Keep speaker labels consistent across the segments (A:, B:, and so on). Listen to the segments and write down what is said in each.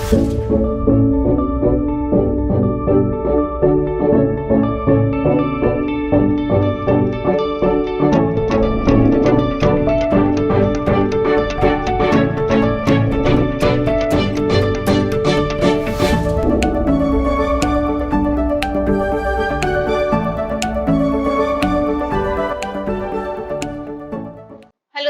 A: Hello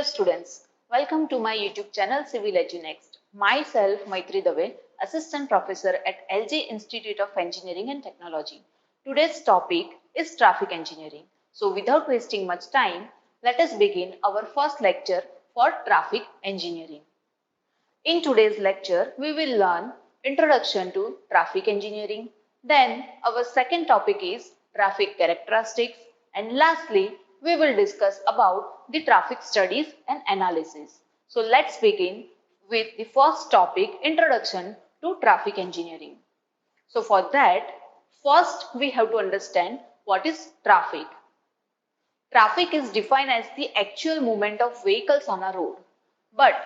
A: students, welcome to my YouTube channel CivILJNext. Myself Maitri Dave, Assistant Professor at LJ Institute of Engineering and Technology. Today's topic is Traffic Engineering. So without wasting much time, let us begin our first lecture for Traffic Engineering. In today's lecture, we will learn Introduction to Traffic Engineering. Then our second topic is Traffic Characteristics, and lastly, we will discuss about the traffic studies and analysis. So let's begin with the first topic, Introduction to Traffic Engineering. So for that, first we have to understand what is traffic. Traffic is defined as the actual movement of vehicles on a road. But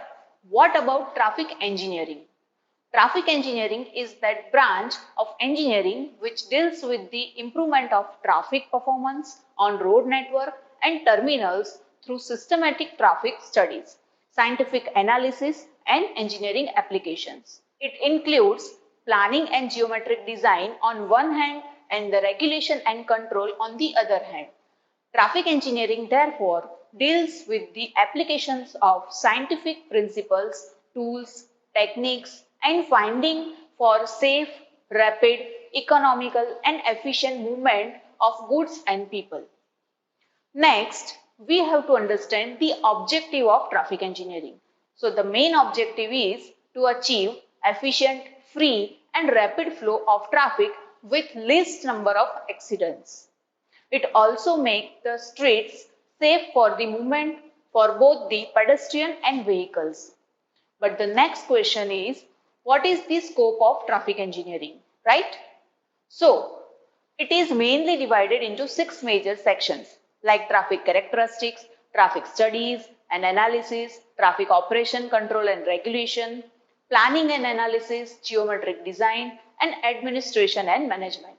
A: what about traffic engineering? Traffic engineering is that branch of engineering which deals with the improvement of traffic performance on road network and terminals through systematic traffic studies, scientific analysis and engineering applications. It includes planning and geometric design on one hand and the regulation and control on the other hand. Traffic engineering therefore deals with the applications of scientific principles, tools, techniques and finding for safe, rapid, economical and efficient movement of goods and people. Next, we have to understand the objective of traffic engineering. So the main objective is to achieve efficient, free and rapid flow of traffic with least number of accidents. It also makes the streets safe for the movement for both the pedestrian and vehicles. But the next question is, what is the scope of traffic engineering, right? So, it is mainly divided into 6 major sections like traffic characteristics, traffic studies and analysis, traffic operation, control and regulation, planning and analysis, geometric design and administration and management.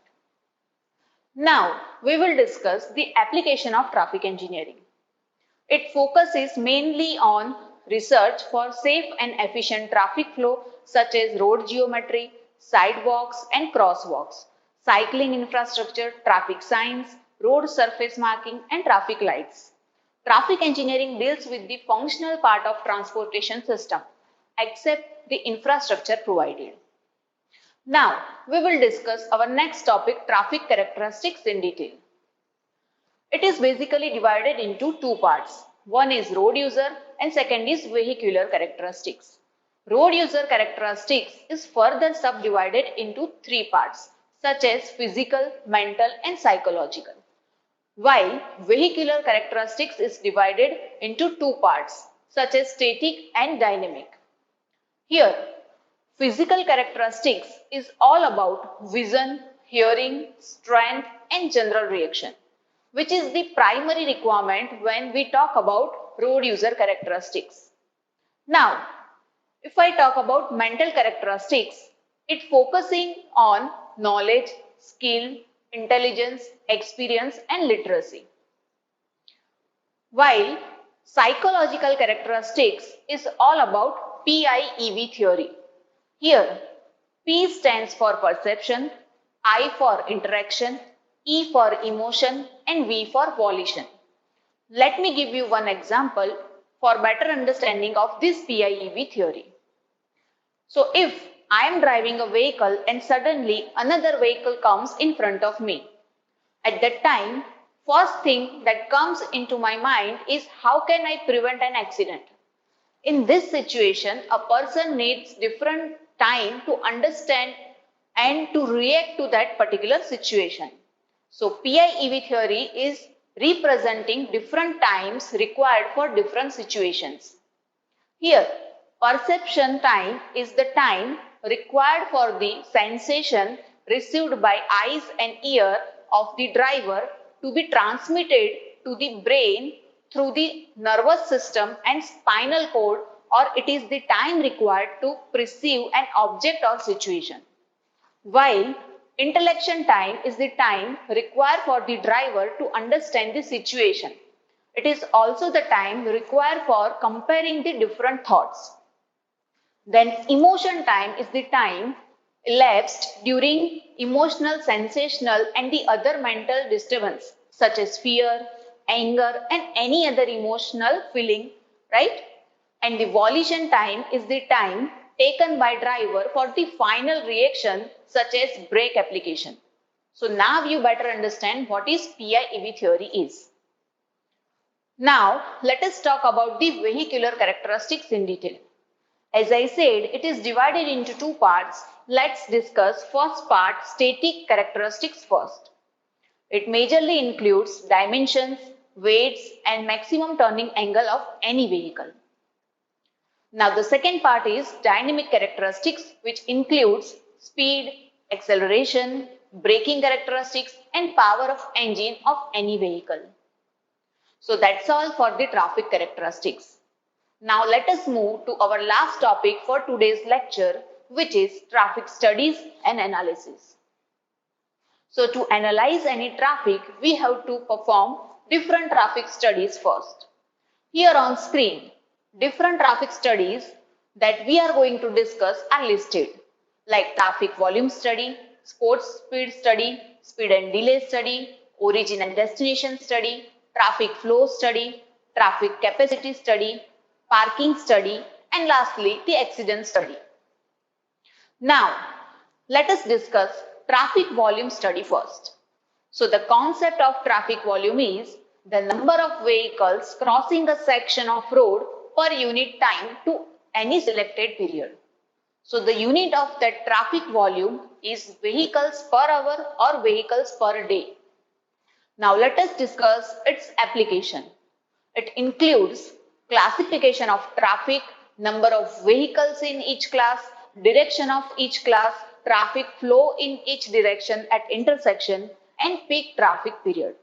A: Now, we will discuss the application of traffic engineering. It focuses mainly on research for safe and efficient traffic flow such as road geometry, sidewalks and crosswalks, cycling infrastructure, traffic signs, road surface marking and traffic lights. Traffic engineering deals with the functional part of transportation system except the infrastructure provided. Now, we will discuss our next topic, traffic characteristics in detail. It is basically divided into 2 parts. One is road user and second is vehicular characteristics. Road user characteristics is further subdivided into 3 parts such as physical, mental and psychological. While vehicular characteristics is divided into 2 parts such as static and dynamic. Here, physical characteristics is all about vision, hearing, strength and general reaction, which is the primary requirement when we talk about road user characteristics. Now, if I talk about mental characteristics, it focusing on knowledge, skill, intelligence, experience and literacy. While psychological characteristics is all about PIEV theory. Here, P stands for perception, I for interaction, E for emotion and V for volition. Let me give you one example for better understanding of this PIEV theory. So if I am driving a vehicle and suddenly another vehicle comes in front of me. At that time, first thing that comes into my mind is how can I prevent an accident? In this situation, a person needs different time to understand and to react to that particular situation. So PIEV theory is representing different times required for different situations. Here, perception time is the time required for the sensation received by eyes and ear of the driver to be transmitted to the brain through the nervous system and spinal cord or it is the time required to perceive an object or situation. While intellection time is the time required for the driver to understand the situation. It is also the time required for comparing the different thoughts. Then emotion time is the time elapsed during emotional, sensational and the other mental disturbance such as fear, anger and any other emotional feeling, right? And the volition time is the time taken by driver for the final reaction such as brake application. So now you better understand what is PI-EV theory is. Now let us talk about the vehicular characteristics in detail. As I said, it is divided into two parts. Let's discuss first part, static characteristics first. It majorly includes dimensions, weights and maximum turning angle of any vehicle. Now the second part is dynamic characteristics, which includes speed, acceleration, braking characteristics and power of engine of any vehicle. So that's all for the traffic characteristics. Now let us move to our last topic for today's lecture, which is traffic studies and analysis. So to analyze any traffic, we have to perform different traffic studies first. Here on screen, different traffic studies that we are going to discuss are listed, like traffic volume study, sports speed study, speed and delay study, origin and destination study, traffic flow study, traffic capacity study, parking study, and lastly, the accident study. Now, let us discuss traffic volume study first. So, the concept of traffic volume is the number of vehicles crossing a section of road per unit time to any selected period. So, the unit of that traffic volume is vehicles per hour or vehicles per day. Now, let us discuss its application. It includes classification of traffic, number of vehicles in each class, direction of each class, traffic flow in each direction at intersection and peak traffic period.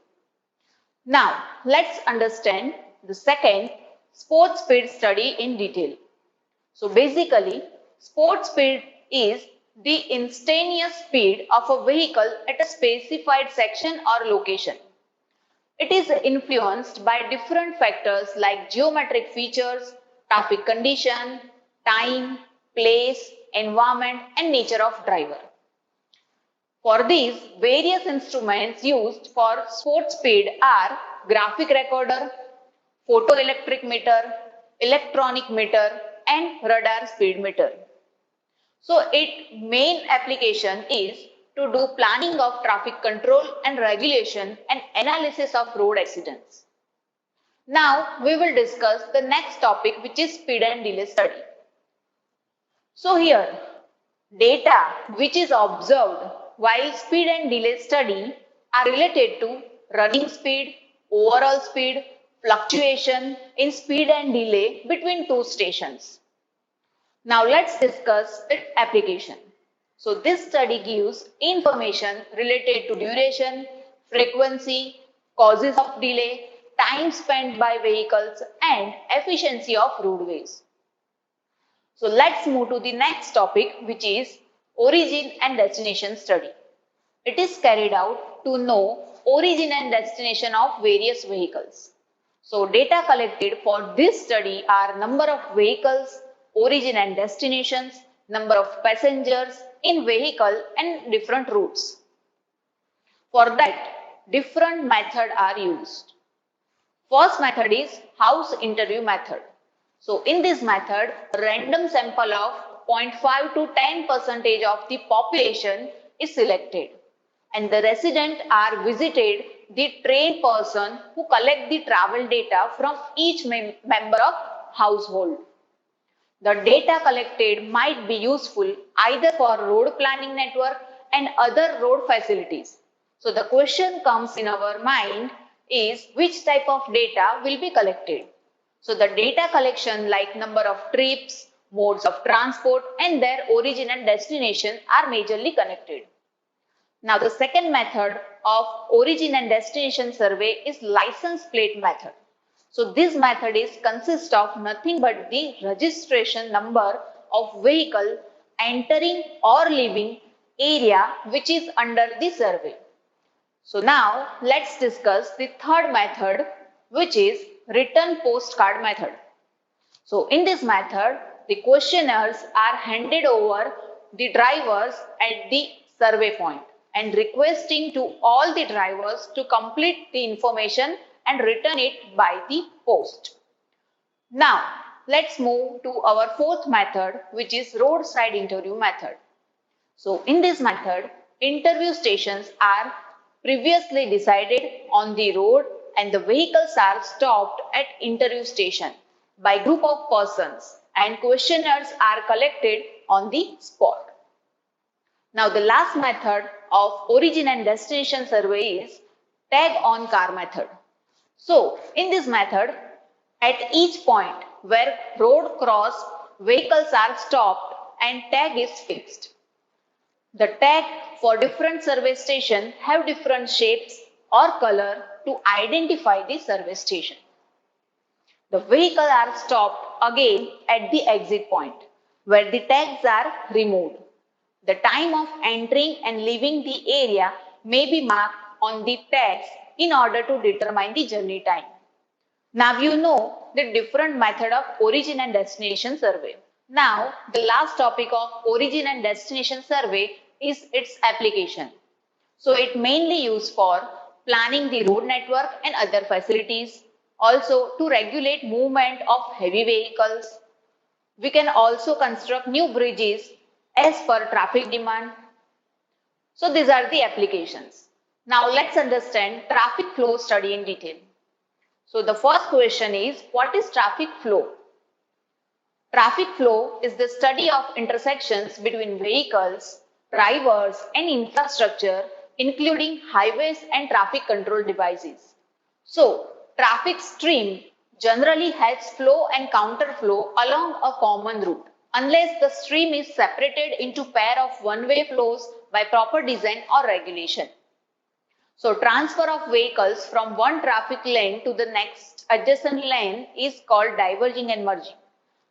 A: Now, let's understand the second, sport speed study in detail. So basically, sport speed is the instantaneous speed of a vehicle at a specified section or location. It is influenced by different factors like geometric features, traffic condition, time, place, environment and nature of driver. For these, various instruments used for sport speed are graphic recorder, photoelectric meter, electronic meter and radar speed meter. So its main application is to do planning of traffic control and regulation and analysis of road accidents. Now we will discuss the next topic, which is speed and delay study. So here, data which is observed while speed and delay study are related to running speed, overall speed, fluctuation in speed and delay between two stations. Now let's discuss its application. So this study gives information related to duration, frequency, causes of delay, time spent by vehicles and efficiency of roadways. So let's move to the next topic, which is origin and destination study. It is carried out to know origin and destination of various vehicles. So data collected for this study are number of vehicles, origin and destinations, number of passengers in vehicle and different routes. For that, different methods are used. First method is house interview method. So in this method, random sample of 0.5 to 10% of the population is selected and the residents are visited the trained person who collect the travel data from each member of household. The data collected might be useful either for road planning network and other road facilities. So the question comes in our mind is which type of data will be collected. So the data collection like number of trips, modes of transport and their origin and destination are majorly connected. Now the second method of origin and destination survey is license plate method. So this method is consists of nothing but the registration number of vehicle entering or leaving area which is under the survey. So now let's discuss the third method, which is written postcard method. So in this method, the questionnaires are handed over the drivers at the survey point and requesting to all the drivers to complete the information and return it by the post. Now let's move to our fourth method, which is roadside interview method. So in this method, interview stations are previously decided on the road and the vehicles are stopped at interview station by group of persons and questionnaires are collected on the spot. Now the last method of origin and destination survey is tag on car method. So in this method, at each point where road cross, vehicles are stopped and tag is fixed. The tag for different survey station have different shapes or color to identify the survey station. The vehicles are stopped again at the exit point where the tags are removed. The time of entering and leaving the area may be marked on the tags in order to determine the journey time. Now you know the different method of origin and destination survey. Now the last topic of origin and destination survey is its application. So it mainly used for planning the road network and other facilities, also to regulate movement of heavy vehicles. We can also construct new bridges as per traffic demand. So these are the applications. Now let's understand traffic flow study in detail. So the first question is, what is traffic flow? Traffic flow is the study of intersections between vehicles, drivers and infrastructure, including highways and traffic control devices. So traffic stream generally has flow and counterflow along a common route, unless the stream is separated into pair of one-way flows by proper design or regulation. So transfer of vehicles from one traffic lane to the next adjacent lane is called diverging and merging.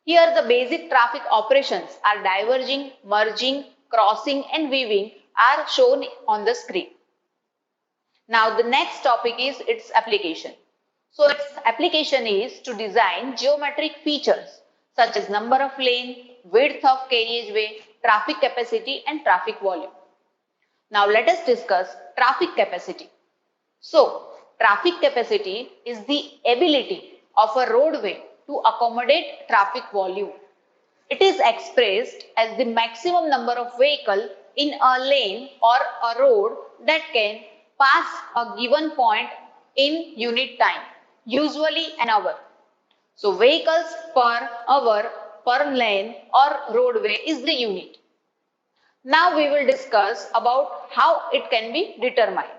A: Here the basic traffic operations are diverging, merging, crossing and weaving are shown on the screen. Now the next topic is its application. So its application is to design geometric features such as number of lane, width of carriageway, traffic capacity and traffic volume. Now let us discuss traffic capacity. So traffic capacity is the ability of a roadway to accommodate traffic volume. It is expressed as the maximum number of vehicles in a lane or a road that can pass a given point in unit time, usually an hour. So vehicles per hour per lane or roadway is the unit. Now we will discuss about how it can be determined.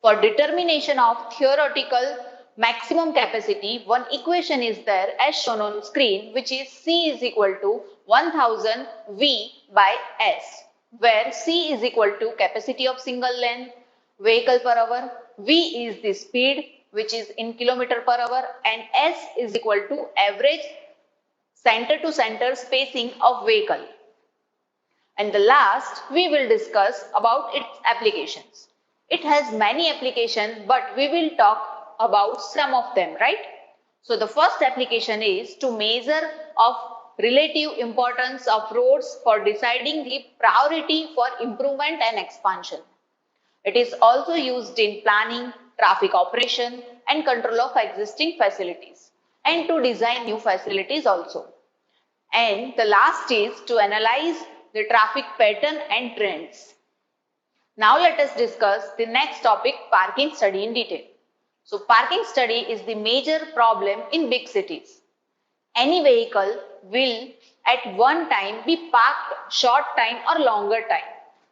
A: For determination of theoretical maximum capacity, one equation is there as shown on screen, which is C is equal to 1000 V by S, where C is equal to capacity of single lane, vehicle per hour, V is the speed which is in kilometer per hour and S is equal to average center to center spacing of vehicle. And the last we will discuss about its applications. It has many applications, but we will talk about some of them, right? So the first application is to measure of relative importance of roads for deciding the priority for improvement and expansion. It is also used in planning, traffic operation and control of existing facilities and to design new facilities also. And the last is to analyze the traffic pattern and trends. Now let us discuss the next topic, parking study in detail. So parking study is the major problem in big cities. Any vehicle will at one time be parked short time or longer time.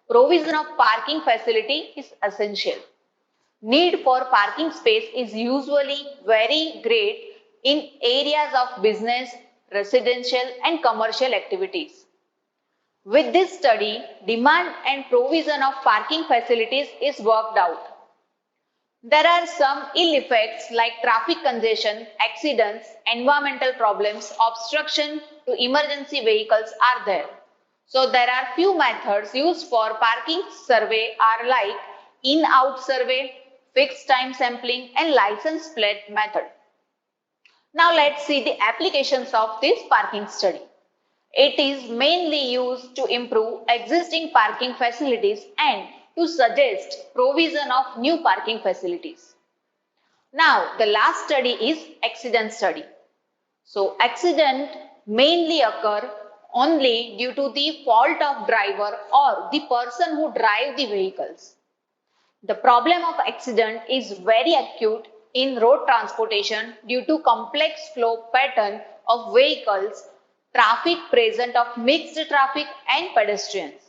A: Provision of parking facility is essential. Need for parking space is usually very great in areas of business, residential and commercial activities. With this study, demand and provision of parking facilities is worked out. There are some ill effects like traffic congestion, accidents, environmental problems, obstruction to emergency vehicles are there. So there are few methods used for parking survey are like in-out survey, fixed time sampling and license plate method. Now let's see the applications of this parking study. It is mainly used to improve existing parking facilities and to suggest provision of new parking facilities. Now, the last study is accident study. So, accident mainly occur only due to the fault of driver or the person who drive the vehicles. The problem of accident is very acute in road transportation due to complex flow pattern of vehicles, traffic present of mixed traffic and pedestrians.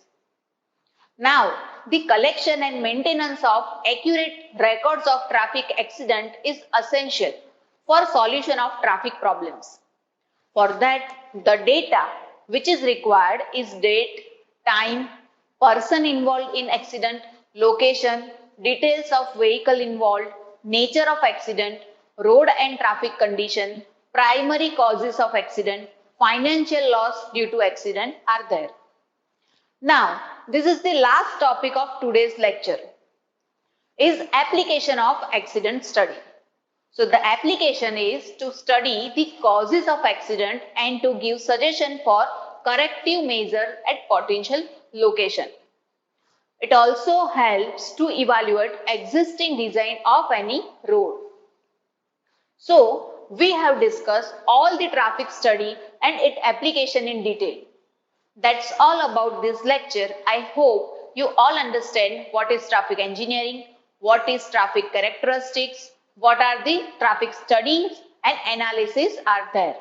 A: Now, the collection and maintenance of accurate records of traffic accident is essential for solution of traffic problems. For that, the data which is required is date, time, person involved in accident, location, details of vehicle involved, nature of accident, road and traffic condition, primary causes of accident, financial loss due to accident are there. Now, this is the last topic of today's lecture, is application of accident study. So, the application is to study the causes of accident and to give suggestion for corrective measure at potential location. It also helps to evaluate existing design of any road. So, we have discussed all the traffic study and its application in detail. That's all about this lecture. I hope you all understand what is traffic engineering, what is traffic characteristics, what are the traffic studies and analysis are there.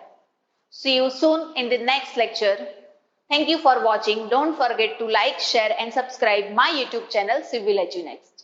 A: See you soon in the next lecture. Thank you for watching. Don't forget to like, share and subscribe my YouTube channel Civil LJIET.